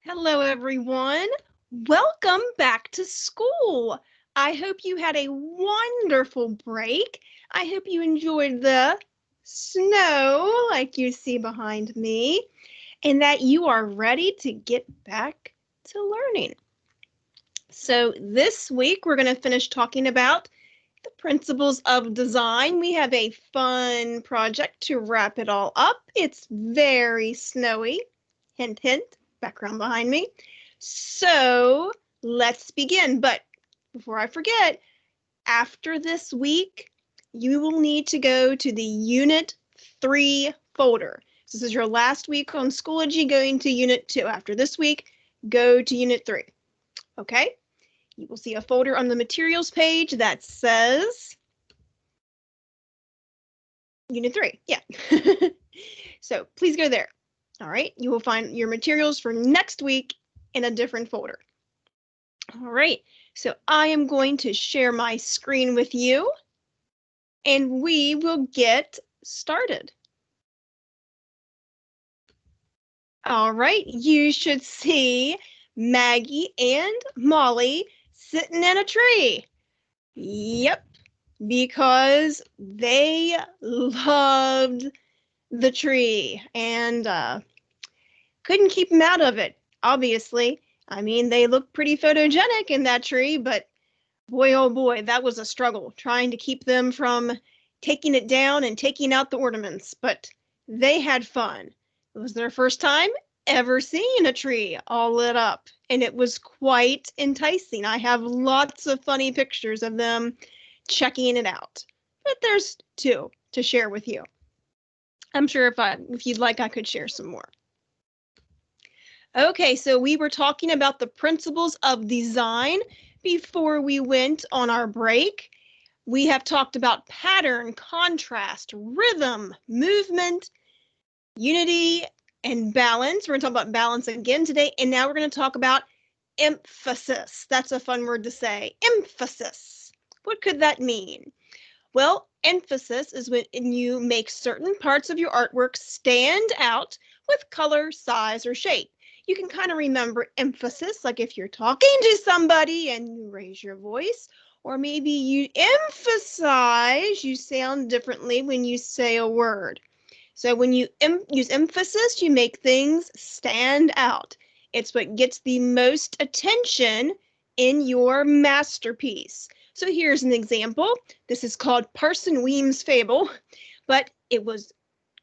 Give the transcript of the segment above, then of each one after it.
Hello, everyone. Welcome back to school. I hope you had a wonderful break. I hope you enjoyed the snow like you see behind me and that you are ready to get back to learning. So this week we're going to finish talking about the principles of design. We have a fun project to wrap it all up. It's very snowy. Hint, hint, background behind me. So let's begin. But before I forget, after this week, you will need to go to the Unit 3 folder. This is your last week on Schoology going to Unit 2. After this week, go to Unit 3. Okay? You will see a folder on the materials page that says Unit 3. Yeah. So please go there. All right. You will find your materials for next week in a different folder. All right. So I am going to share my screen with you and we will get started. All right. You should see Maggie and Molly sitting in a tree. Yep, because they loved the tree and couldn't keep them out of it, obviously. I mean, they look pretty photogenic in that tree, but boy, oh boy, that was a struggle trying to keep them from taking it down and taking out the ornaments, but they had fun. It was their first time ever seeing a tree all lit up, and it was quite enticing. I have lots of funny pictures of them checking it out, but there's two to share with you. I'm sure if you'd like, I could share some more. Okay, so we were talking about the principles of design before we went on our break. We have talked about pattern, contrast, rhythm, movement, unity, and balance. We're going to talk about balance again today, and now we're going to talk about emphasis. That's a fun word to say, emphasis. What could that mean? Well, emphasis is when you make certain parts of your artwork stand out with color, size, or shape. You can kind of remember emphasis, like if you're talking to somebody and you raise your voice, or maybe you emphasize, you sound differently when you say a word. So when you use emphasis, you make things stand out. It's what gets the most attention in your masterpiece. So here's an example. This is called Parson Weems' Fable, but it was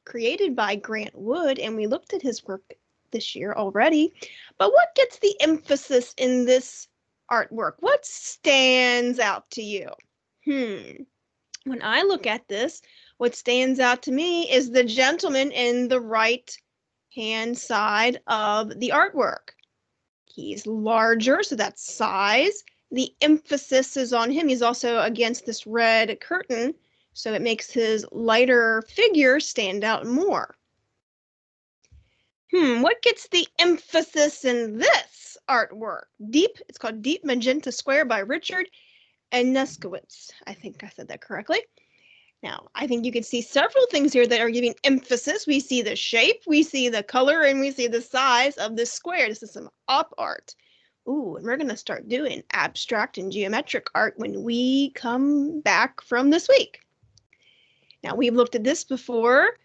created by Grant Wood, and we looked at his work this year already. But what gets the emphasis in this artwork? What stands out to you? When I look at this, what stands out to me is the gentleman in the right-hand side of the artwork. He's larger, so that's size. The emphasis is on him. He's also against this red curtain, so it makes his lighter figure stand out more. What gets the emphasis in this artwork? It's called Deep Magenta Square by Richard Eneskowitz. I think I said that correctly. Now, I think you can see several things here that are giving emphasis. We see the shape, we see the color, and we see the size of this square. This is some op art. Ooh, and we're going to start doing abstract and geometric art when we come back from this week. Now, we've looked at this before.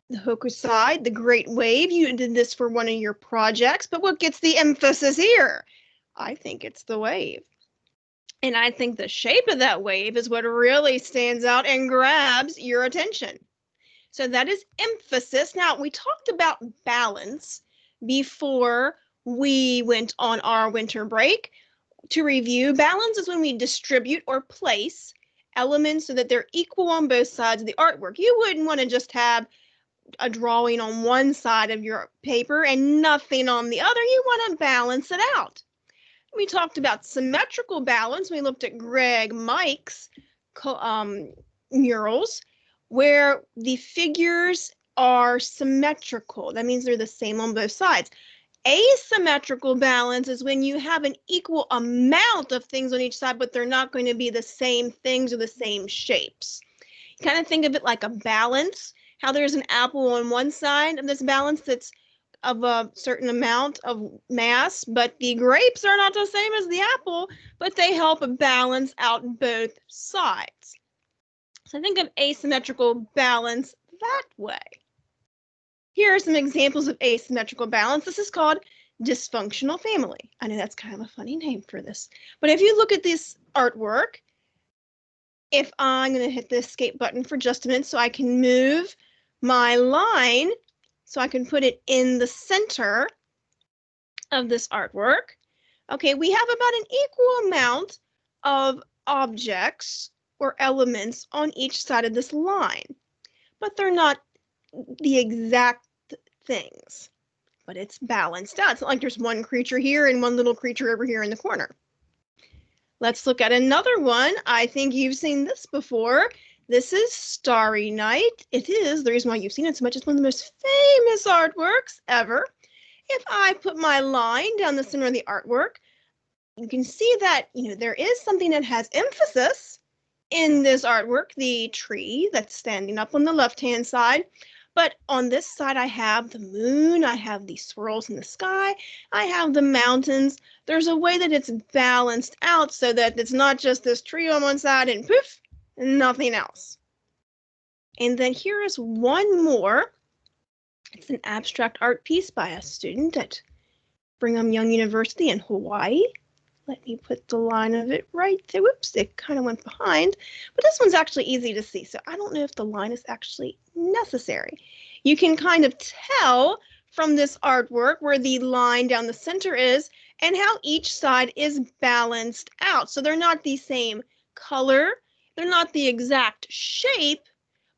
The Hokusai, the Great Wave. You did this for one of your projects, but what gets the emphasis here? I think it's the wave. And I think the shape of that wave is what really stands out and grabs your attention. So that is emphasis. Now, we talked about balance before we went on our winter break. To review, balance is when we distribute or place elements so that they're equal on both sides of the artwork. You wouldn't want to just have a drawing on one side of your paper and nothing on the other. You want to balance it out. We talked about symmetrical balance. We looked at Greg Mike's murals where the figures are symmetrical. That means they're the same on both sides. Asymmetrical balance is when you have an equal amount of things on each side, but they're not going to be the same things or the same shapes. You kind of think of it like a balance, how there's an apple on one side of this balance that's of a certain amount of mass, but the grapes are not the same as the apple, but they help balance out both sides. So think of asymmetrical balance that way. Here are some examples of asymmetrical balance. This is called dysfunctional family. I know that's kind of a funny name for this, but if you look at this artwork, if I'm going to hit the escape button for just a minute so I can move my line, so I can put it in the center of this artwork. Okay, we have about an equal amount of objects or elements on each side of this line, but they're not the exact things, but it's balanced out. It's not like there's one creature here and one little creature over here in the corner. Let's look at another one. I think you've seen this before. This is Starry Night. It is, the reason why you've seen it so much, it's one of the most famous artworks ever. If I put my line down the center of the artwork, you can see that, there is something that has emphasis in this artwork, the tree that's standing up on the left-hand side. But on this side, I have the moon, I have the swirls in the sky, I have the mountains. There's a way that it's balanced out so that it's not just this tree on one side and poof, nothing else. And then here is one more. It's an abstract art piece by a student at Brigham Young University in Hawaii. Let me put the line of it right there. Whoops, it kind of went behind. But this one's actually easy to see, so I don't know if the line is actually necessary. You can kind of tell from this artwork where the line down the center is and how each side is balanced out. So they're not the same color, they're not the exact shape,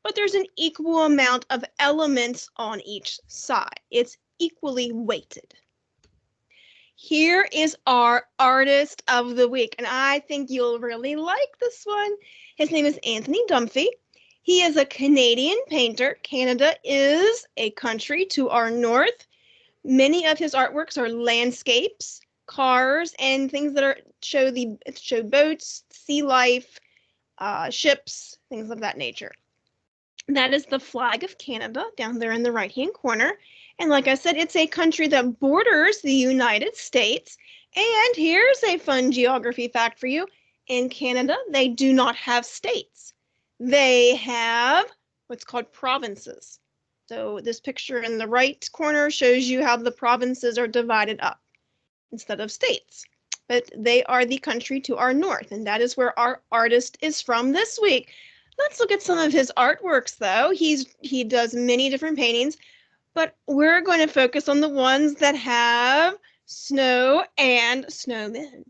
but there's an equal amount of elements on each side. It's equally weighted. Here is our artist of the week, and I think you'll really like this one. His name is Anthony Dunphy. He is a Canadian painter. Canada is a country to our north. Many of his artworks are landscapes, cars, and things that show boats, sea life, ships, things of that nature. That is the flag of Canada down there in the right-hand corner. And like I said, it's a country that borders the United States. And here's a fun geography fact for you. In Canada, they do not have states. They have what's called provinces. So this picture in the right corner shows you how the provinces are divided up instead of states. But they are the country to our north, and that is where our artist is from this week. Let's look at some of his artworks, though. He does many different paintings, but we're going to focus on the ones that have snow and snowmen.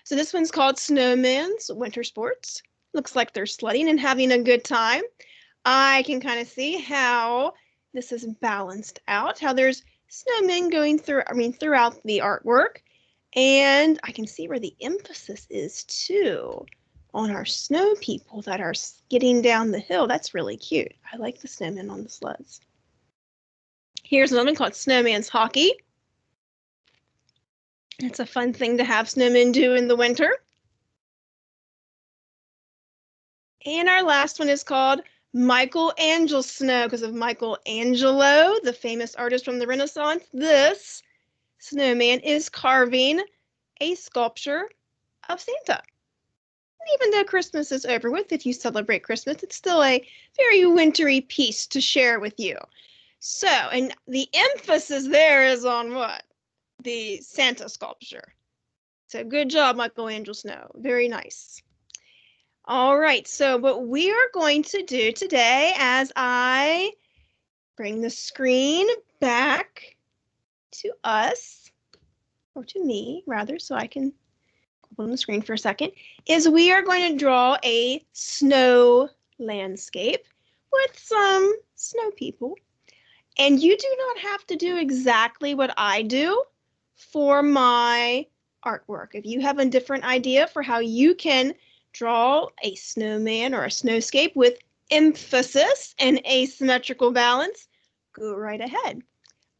So this one's called Snowman's Winter Sports. Looks like they're sledding and having a good time. I can kind of see how this is balanced out, how there's snowmen going throughout the artwork. And I can see where the emphasis is too, on our snow people that are skidding down the hill. That's really cute. I like the snowmen on the sleds. Here's another one called Snowman's Hockey. It's a fun thing to have snowmen do in the winter. And our last one is called Michelangelo Snow, because of Michelangelo, the famous artist from the Renaissance. This snowman is carving a sculpture of Santa. Even though Christmas is over with, if you celebrate Christmas, it's still a very wintry piece to share with you. So, and the emphasis there is on what? The Santa sculpture. So good job, Michelangelo Snow. Very nice. All right, so what we are going to do today, as I bring the screen back to us, or to me, rather, so I can on the screen for a second, is we are going to draw a snow landscape with some snow people. And you do not have to do exactly what I do for my artwork. If you have a different idea for how you can draw a snowman or a snowscape with emphasis and asymmetrical balance, go right ahead.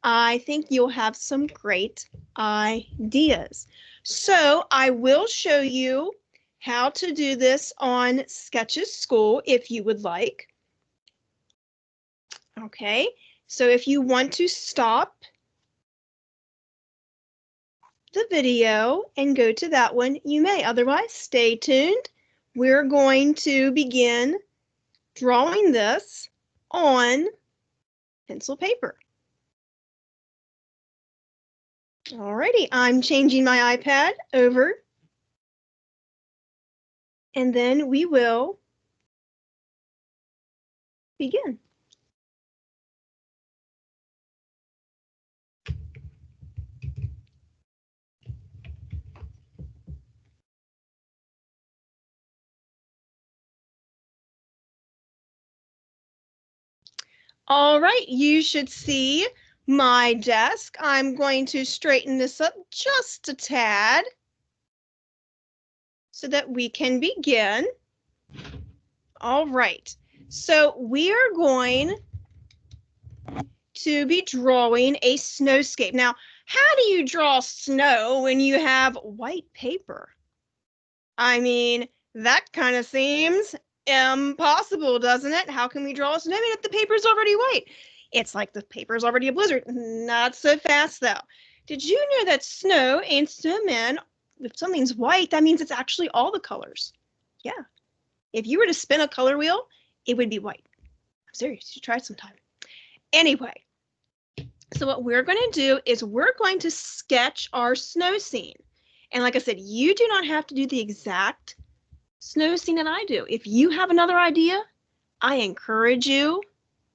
I think you'll have some great ideas. So I will show you how to do this on Sketches School if you would like. Okay, so if you want to stop the video and go to that one, you may. Otherwise, stay tuned. We're going to begin drawing this on pencil paper. Alrighty, I'm changing my iPad over. And then we will begin. All right, you should see my desk. I'm going to straighten this up just a tad so that we can begin. All right, so we are going to be drawing a snowscape. Now, how do you draw snow when you have white paper? I mean, that kind of seems impossible, doesn't it? How can we draw a snowman if the paper's already white? It's like the paper's already a blizzard. Not so fast, though. Did you know that snow and snowmen, if something's white, that means it's actually all the colors? Yeah. If you were to spin a color wheel, it would be white. I'm serious. You should try it sometime. Anyway, so what we're going to do is we're going to sketch our snow scene. And like I said, you do not have to do the exact snow scene that I do. If you have another idea, I encourage you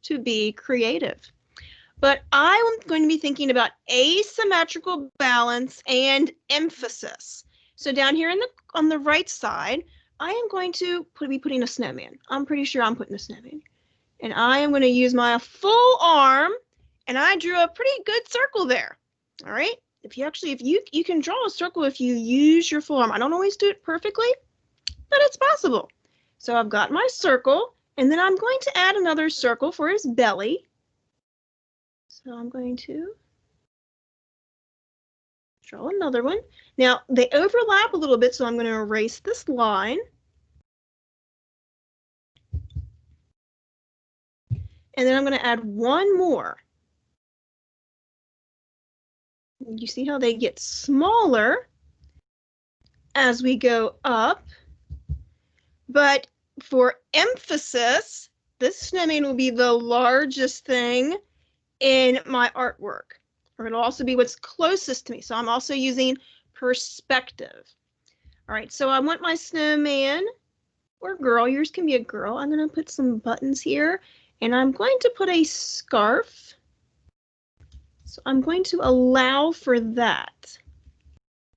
to be creative. But I am going to be thinking about asymmetrical balance and emphasis. So down here on the right side, I am going to be putting a snowman. I'm pretty sure I'm putting a snowman. And I am going to use my full arm, and I drew a pretty good circle there. All right. If you can draw a circle if you use your full arm. I don't always do it perfectly, but it's possible. So I've got my circle, and then I'm going to add another circle for his belly. So I'm going to draw another one. Now they overlap a little bit, so I'm going to erase this line. And then I'm going to add one more. You see how they get smaller as we go up. But for emphasis, this snowman will be the largest thing in my artwork. Or it'll also be what's closest to me. So I'm also using perspective. All right, so I want my snowman or girl. Yours can be a girl. I'm going to put some buttons here, and I'm going to put a scarf. So I'm going to allow for that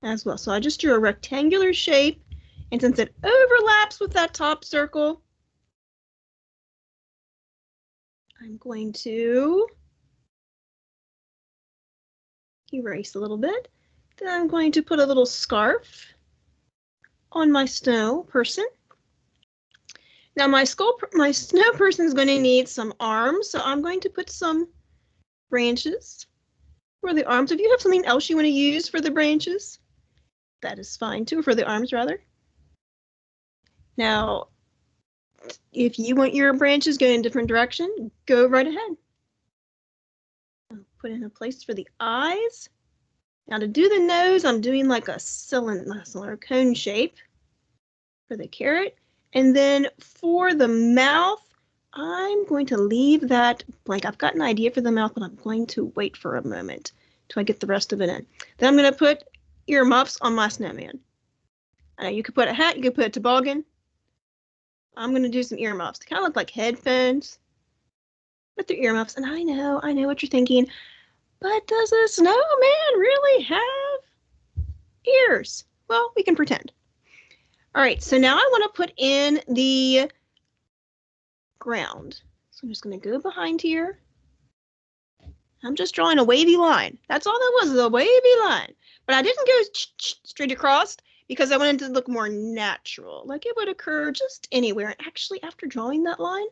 as well. So I just drew a rectangular shape, and since it overlaps with that top circle, I'm going to erase a little bit. Then I'm going to put a little scarf on my snow person. Now my snow person is going to need some arms, so I'm going to put some branches for the arms. If you have something else you want to use for the branches, that is fine too, for the arms rather. Now, if you want your branches going in a different direction, go right ahead. I'll put in a place for the eyes. Now to do the nose, I'm doing like a cylinder cone shape for the carrot. And then for the mouth, I'm going to leave that blank. I've got an idea for the mouth, but I'm going to wait for a moment till I get the rest of it in. Then I'm going to put earmuffs on my snowman. You could put a hat, you could put a toboggan. I'm going to do some earmuffs. They kind of look like headphones, but they're earmuffs. And I know what you're thinking, but does a snowman really have ears? Well, we can pretend. All right, so now I want to put in the ground. So I'm just going to go behind here. I'm just drawing a wavy line. That's all that was a wavy line. But I didn't go straight across because I wanted it to look more natural, like it would occur just anywhere. And actually, after drawing that line,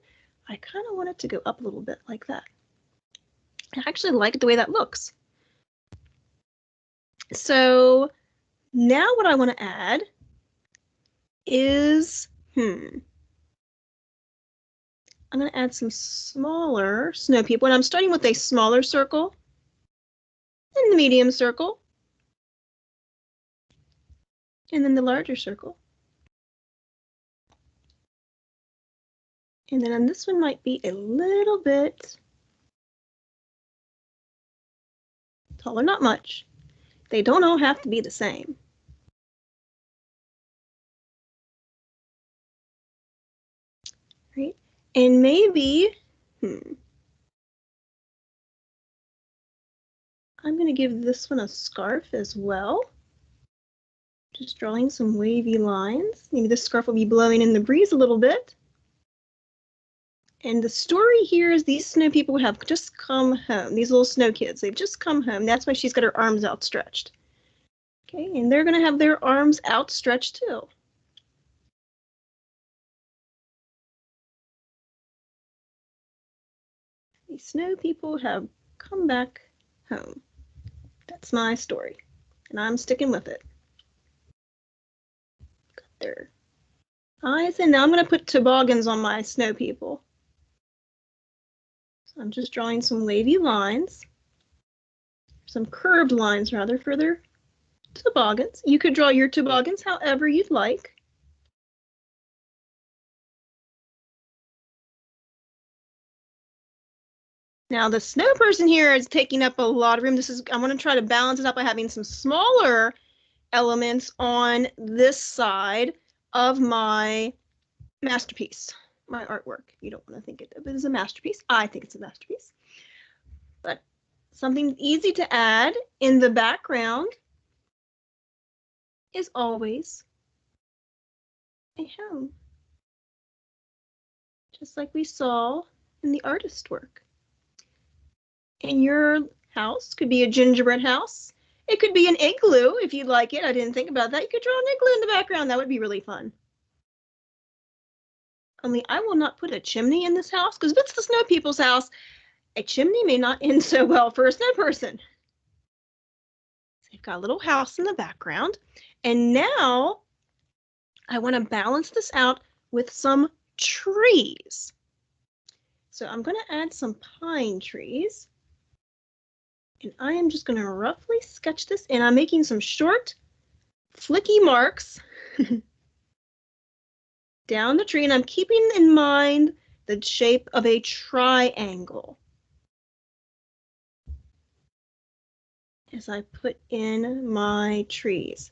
I kind of want it to go up a little bit like that. I actually like the way that looks. So now what I want to add is, I'm going to add some smaller snow people. And I'm starting with a smaller circle and the medium circle. And then the larger circle. And then on this one might be a little bit taller, not much. They don't all have to be the same. Right? And maybe, I'm going to give this one a scarf as well. Just drawing some wavy lines. Maybe this scarf will be blowing in the breeze a little bit. And the story here is these snow people have just come home. These little snow kids, they've just come home. That's why she's got her arms outstretched. Okay, and they're going to have their arms outstretched too. These snow people have come back home. That's my story, and I'm sticking with it. Got their eyes, and now I'm going to put toboggans on my snow people. So I'm just drawing some wavy lines, some curved lines rather, for their toboggans. You could draw your toboggans however you'd like. Now the snow person here is taking up a lot of room. I'm going to try to balance it up by having some smaller elements on this side of my masterpiece, my artwork. You don't want to think of it as a masterpiece. I think it's a masterpiece. But something easy to add in the background is always a home, just like we saw in the artist work. And your house could be a gingerbread house. It could be an igloo if you'd like it. I didn't think about that. You could draw an igloo in the background. That would be really fun. Only I will not put a chimney in this house, because if it's the snow people's house, a chimney may not end so well for a snow person. So you've got a little house in the background. And now I want to balance this out with some trees. So I'm going to add some pine trees. And I am just going to roughly sketch this in. I'm making some short, flicky marks down the tree, and I'm keeping in mind the shape of a triangle as I put in my trees.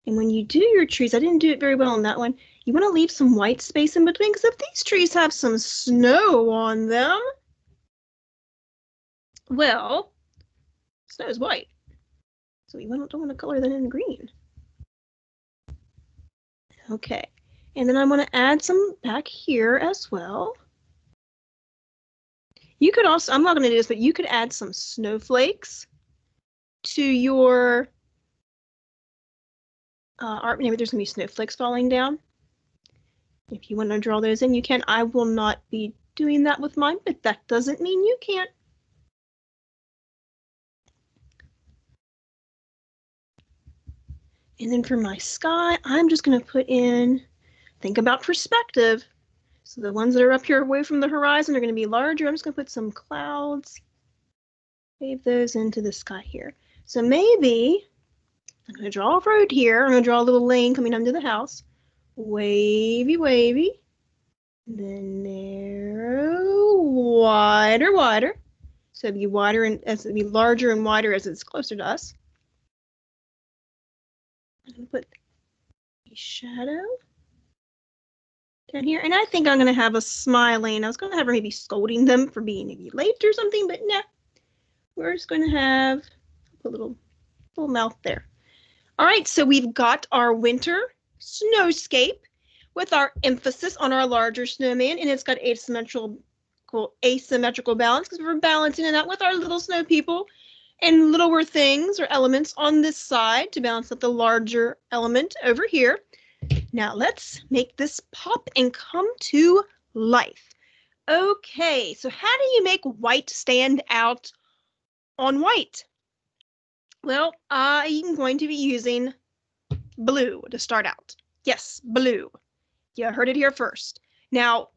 And when you do your trees, I didn't do it very well on that one, you want to leave some white space in between, because if these trees have some snow on them, well, snow is white, so we don't want to color that in green. Okay, and then I want to add some back here as well. You could also, I'm not going to do this, but you could add some snowflakes to your art. Maybe there's going to be snowflakes falling down. If you want to draw those in, you can. I will not be doing that with mine, but that doesn't mean you can't. And then for my sky, I'm just going to put in, think about perspective. So the ones that are up here away from the horizon are going to be larger. I'm just going to put some clouds, wave those into the sky here. So maybe I'm going to draw a road here. I'm going to draw a little lane coming under the house. Wavy, wavy. Then narrow, wider, wider. So it'd be wider and as it'd be larger and wider as it's closer to us. I'm going to put a shadow down here, and I think I'm going to have a smiling. I was going to have her maybe scolding them for being maybe late or something, but nah. We're just going to have a little mouth there. All right, so we've got our winter snowscape with our emphasis on our larger snowman, and it's got asymmetrical balance because we're balancing it out with our little snow people and littler things or elements on this side to balance out the larger element over here. Now let's make this pop and come to life. Okay, so how do you make white stand out on white? Well, I'm going to be using blue to start out. Yes, blue. You heard it here first. Now,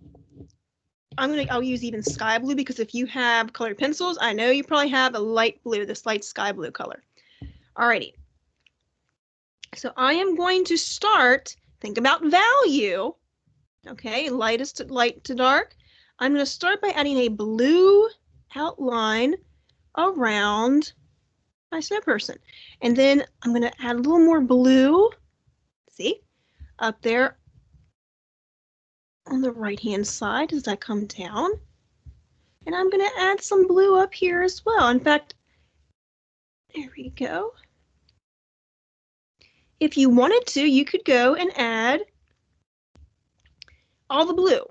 I'll use even sky blue, because if you have colored pencils, I know you probably have a light blue, this light sky blue color. Alrighty. So I am going to start, think about value. Okay, light to dark. I'm going to start by adding a blue outline around my snow person. And then I'm going to add a little more blue, see, up there on the right-hand side as I come down. And I'm going to add some blue up here as well. In fact, there we go. If you wanted to, you could go and add all the blue,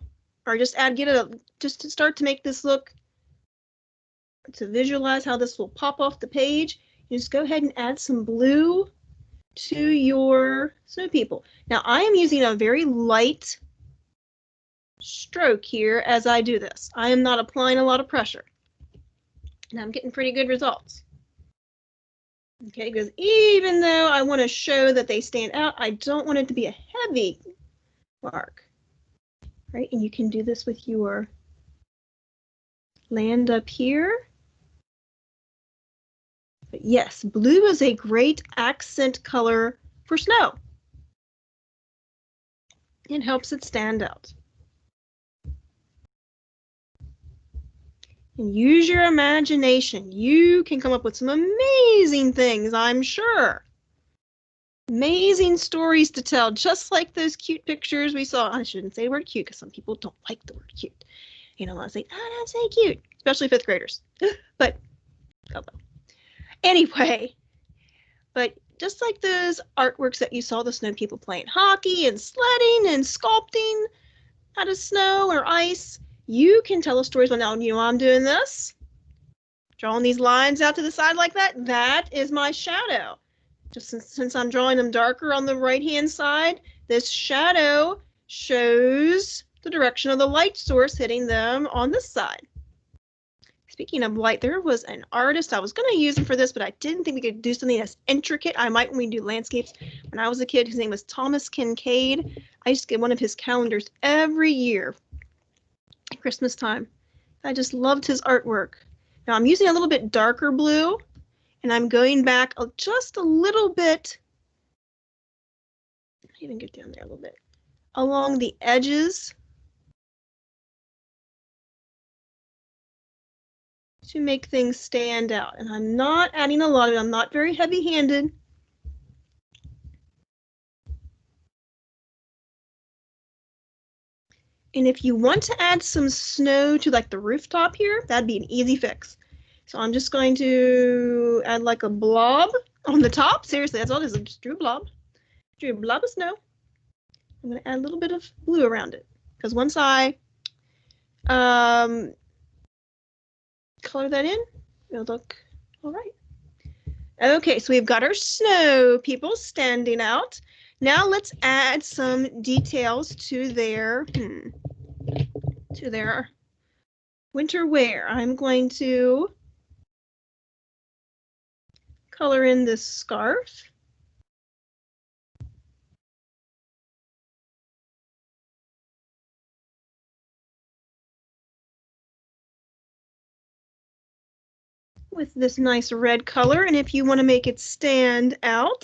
or just just to start to make this look, to visualize how this will pop off the page. You just go ahead and add some blue to your snow people. Now I am using a very light stroke here as I do this. I am not applying a lot of pressure, and I'm getting pretty good results. Okay, because even though I want to show that they stand out, I don't want it to be a heavy mark, right? And you can do this with your land up here. But yes, blue is a great accent color for snow. It helps it stand out. And use your imagination. You can come up with some amazing things, I'm sure. Amazing stories to tell, just like those cute pictures we saw. I shouldn't say the word cute because some people don't like the word cute. You know, I say, don't say cute, especially fifth graders. But, oh well. Anyway, but just like those artworks that you saw the snow people playing hockey and sledding and sculpting out of snow or ice, you can tell the stories now. You know, I'm doing this, drawing these lines out to the side like that. That is my shadow. Just since I'm drawing them darker on the right-hand side, this shadow shows the direction of the light source hitting them on this side. Speaking of light, there was an artist, I was going to use him for this, but I didn't think we could do something as intricate. I might when we do landscapes. When I was a kid, his name was Thomas Kincaid. I used to get one of his calendars every year at Christmas time. I just loved his artwork. Now I'm using a little bit darker blue, and I'm going back just a little bit. Even get down there a little bit along the edges to make things stand out. And I'm not adding a lot of it. I'm not very heavy-handed. And if you want to add some snow to like the rooftop here, that'd be an easy fix. So I'm just going to add like a blob on the top. Seriously, that's all it is. I just drew a blob. Drew a blob of snow. I'm going to add a little bit of blue around it because once I color that in, it'll look all right. Okay, so we've got our snow people standing out. Now let's add some details to their winter wear. I'm going to color in this scarf. With this nice red color, and if you want to make it stand out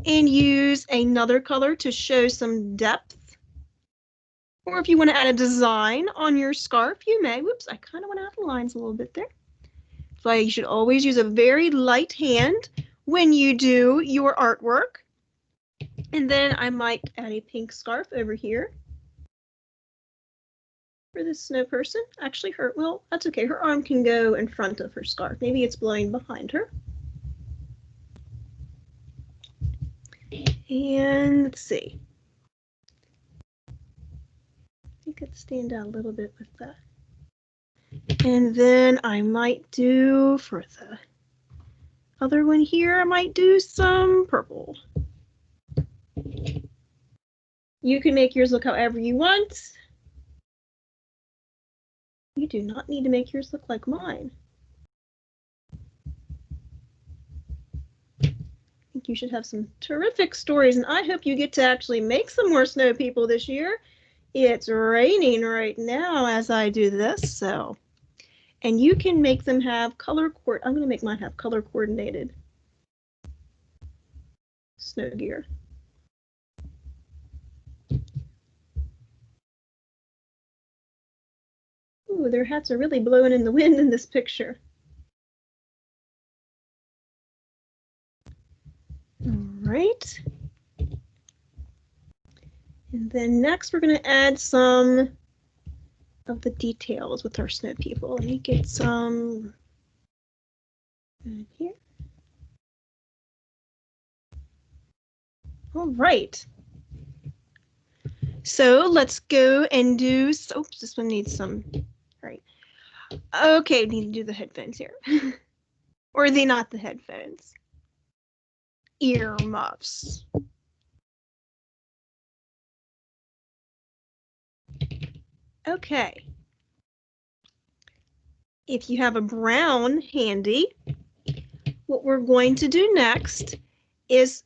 and use another color to show some depth, or if you want to add a design on your scarf, you may. Whoops, I kind of want to add the lines a little bit there. So you should always use a very light hand when you do your artwork. And then I might add a pink scarf over here for this snow person. Actually, well, that's okay. Her arm can go in front of her scarf. Maybe it's blowing behind her. And let's see. I think it'd stand out a little bit with that. And then I might do, for the other one here, I might do some purple. You can make yours look however you want. You do not need to make yours look like mine. I think you should have some terrific stories, and I hope you get to actually make some more snow people this year. It's raining right now as I do this, so. And you can make them have I'm going to make mine have color coordinated snow gear. Ooh, their hats are really blowing in the wind in this picture. All right. And then next we're going to add some of the details with our snow people. Let me get some here. All right. So let's go and do, oops, this one needs some, all right. Okay, need to do the headphones here. Or are they not the headphones? Earmuffs. Okay. If you have a brown handy, what we're going to do next is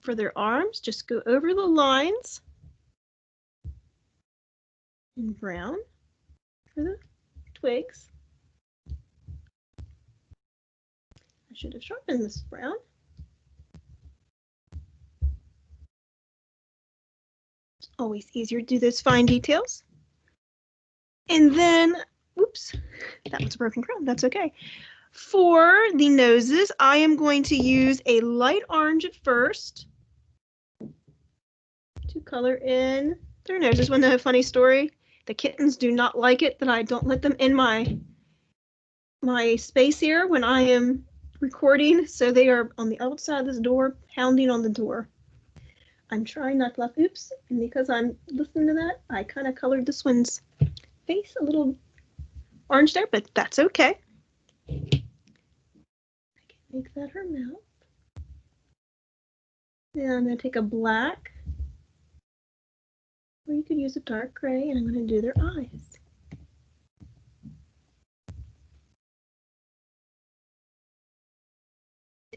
for their arms, just go over the lines in brown for the twigs. I should have sharpened this brown. It's always easier to do those fine details. And then, oops, that was a broken crown, that's okay. For the noses, I am going to use a light orange at first to color in their noses. Want to know a funny story? The kittens do not like it that I don't let them in my space here when I am recording, so they are on the outside of this door, pounding on the door. I'm trying not to laugh. Oops, and because I'm listening to that, I kind of colored this one's face a little orange there, but that's okay. I can make that her mouth. Now I'm going to take a black, or you could use a dark gray, and I'm going to do their eyes.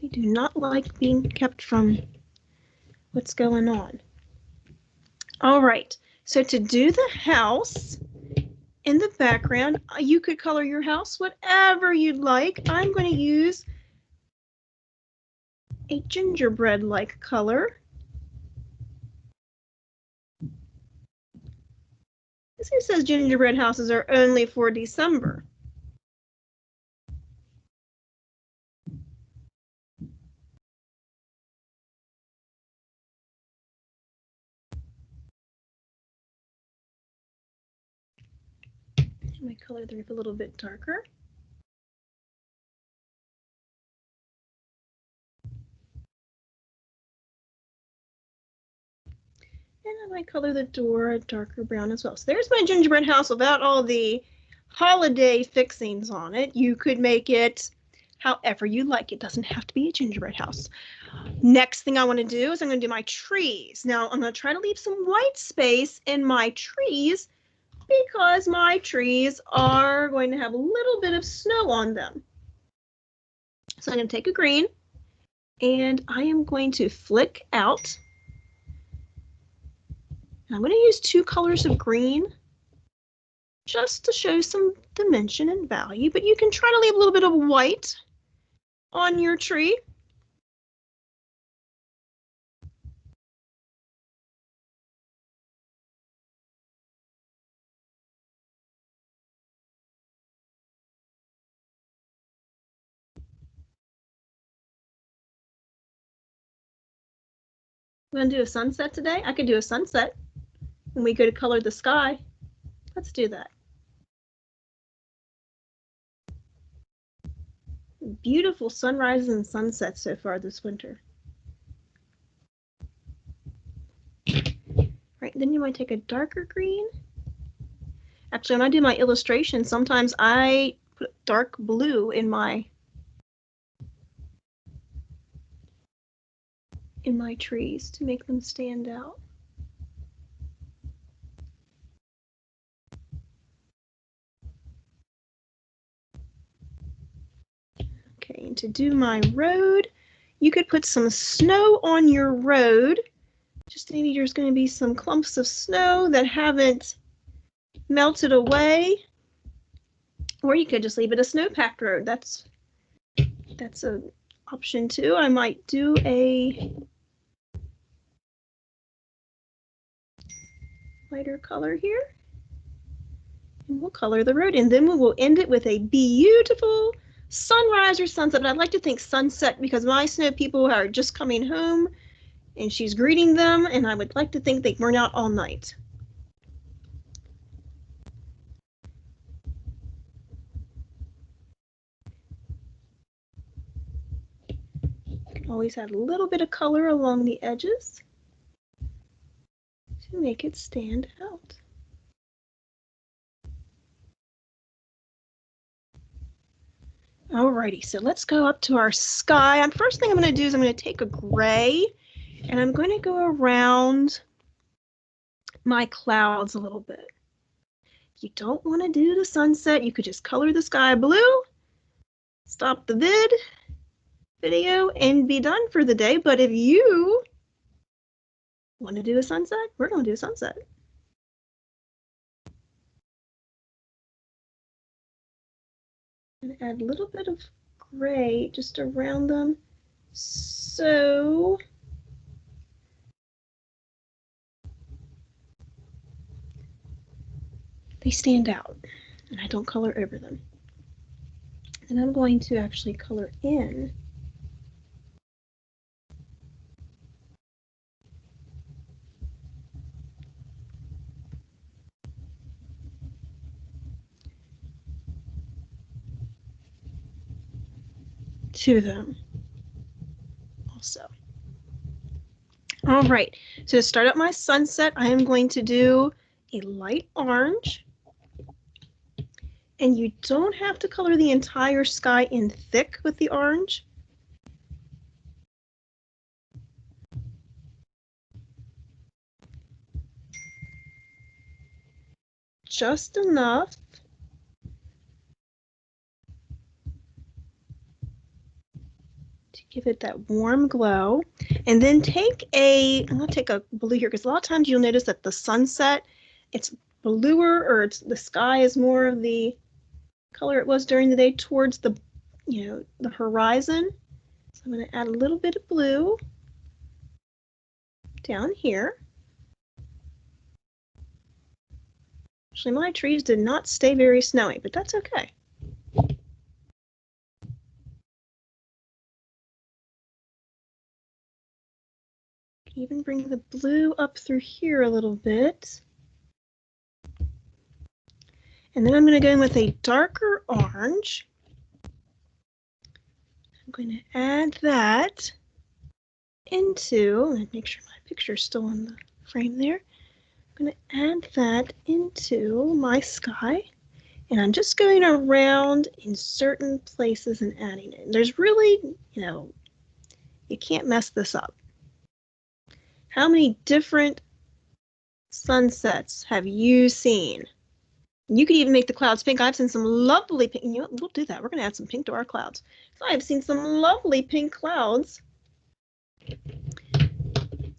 They do not like being kept from what's going on. All right, so to do the house in the background, you could color your house whatever you'd like. I'm going to use a gingerbread-like color. This here says gingerbread houses are only for December. My color there is a little bit darker. And I might color the door a darker brown as well. So there's my gingerbread house without all the holiday fixings on it. You could make it however you like. It doesn't have to be a gingerbread house. Next thing I want to do is I'm going to do my trees. Now I'm going to try to leave some white space in my trees because my trees are going to have a little bit of snow on them. So I'm going to take a green and I am going to flick out. I'm going to use 2 colors of green just to show some dimension and value, but you can try to leave a little bit of white on your tree. I'm going to do a sunset today. I could do a sunset when we go to color the sky. Let's do that. Beautiful sunrises and sunsets so far this winter. Right, then you might take a darker green. Actually, when I do my illustration, sometimes I put dark blue in my trees to make them stand out. Okay, and to do my road, you could put some snow on your road. Just maybe there's going to be some clumps of snow that haven't melted away. Or you could just leave it a snow-packed road. That's an option too. I might do a lighter color here. And we'll color the road, and then we will end it with a beautiful sunrise or sunset. But I'd like to think sunset because my snow people are just coming home and she's greeting them, and I would like to think they burn out all night. Always add a little bit of color along the edges to make it stand out. Alrighty, so let's go up to our sky. And first thing I'm going to do is I'm going to take a gray and I'm going to go around my clouds a little bit. If you don't want to do the sunset, you could just color the sky blue, stop the video, and be done for the day. But if you want to do a sunset, we're going to do a sunset. And add a little bit of gray just around them so they stand out and I don't color over them. And I'm going to actually color in to them also. All right, so to start up my sunset, I am going to do a light orange. And you don't have to color the entire sky in thick with the orange. Just enough to give it that warm glow. And then I'm gonna take a blue here because a lot of times you'll notice that the sunset, it's bluer, or the sky is more of the color it was during the day towards the, the horizon. So I'm gonna add a little bit of blue down here. Actually, my trees did not stay very snowy, but that's okay. Even bring the blue up through here a little bit. And then I'm going to go in with a darker orange. I'm going to add that into, and make sure my picture is still in the frame there. I'm going to add that into my sky. And I'm just going around in certain places and adding it. There's really, you can't mess this up. How many different sunsets have you seen? You could even make the clouds pink. I've seen some lovely pink. We'll do that. We're going to add some pink to our clouds. So I've seen some lovely pink clouds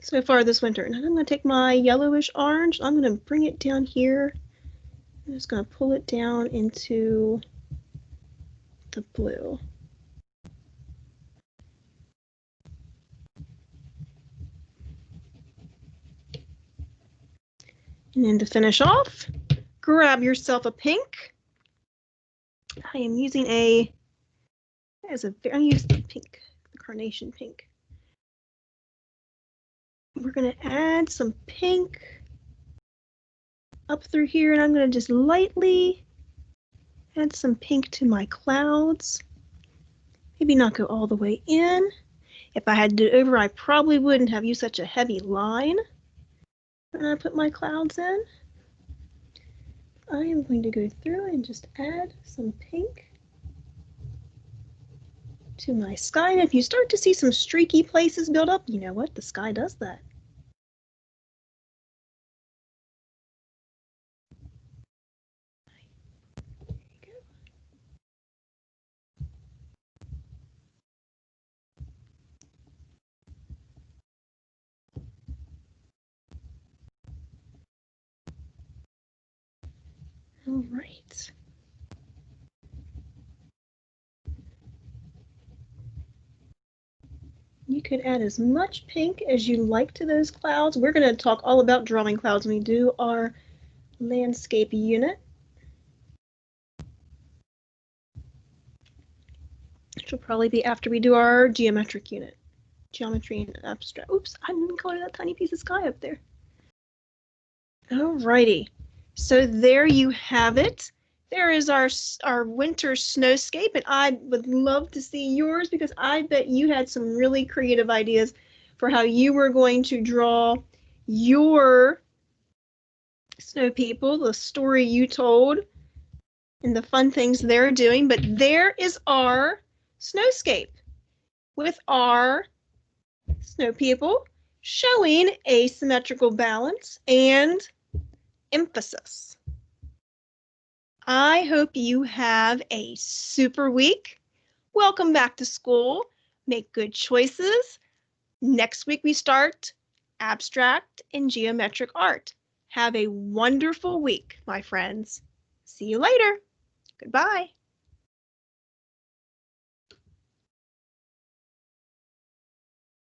so far this winter. And I'm going to take my yellowish orange. I'm going to bring it down here. I'm just going to pull it down into the blue. And then to finish off, grab yourself a pink. I am using I'm using the pink, the carnation pink. We're going to add some pink up through here, and I'm going to just lightly add some pink to my clouds. Maybe not go all the way in. If I had to do it over, I probably wouldn't have used such a heavy line when I put my clouds in. I am going to go through and just add some pink to my sky. And if you start to see some streaky places build up, you know what? The sky does that. There you go. All right. You can add as much pink as you like to those clouds. We're going to talk all about drawing clouds when we do our landscape unit. Which will probably be after we do our geometric unit. Geometry and abstract. Oops, I didn't color that tiny piece of sky up there. Alrighty, so there you have it. There is our winter snowscape, and I would love to see yours because I bet you had some really creative ideas for how you were going to draw your snow people, the story you told, and the fun things they're doing. But there is our snowscape with our snow people showing asymmetrical balance and emphasis. I hope you have a super week. Welcome back to school. Make good choices. Next week we start abstract and geometric art. Have a wonderful week, my friends. See you later. Goodbye.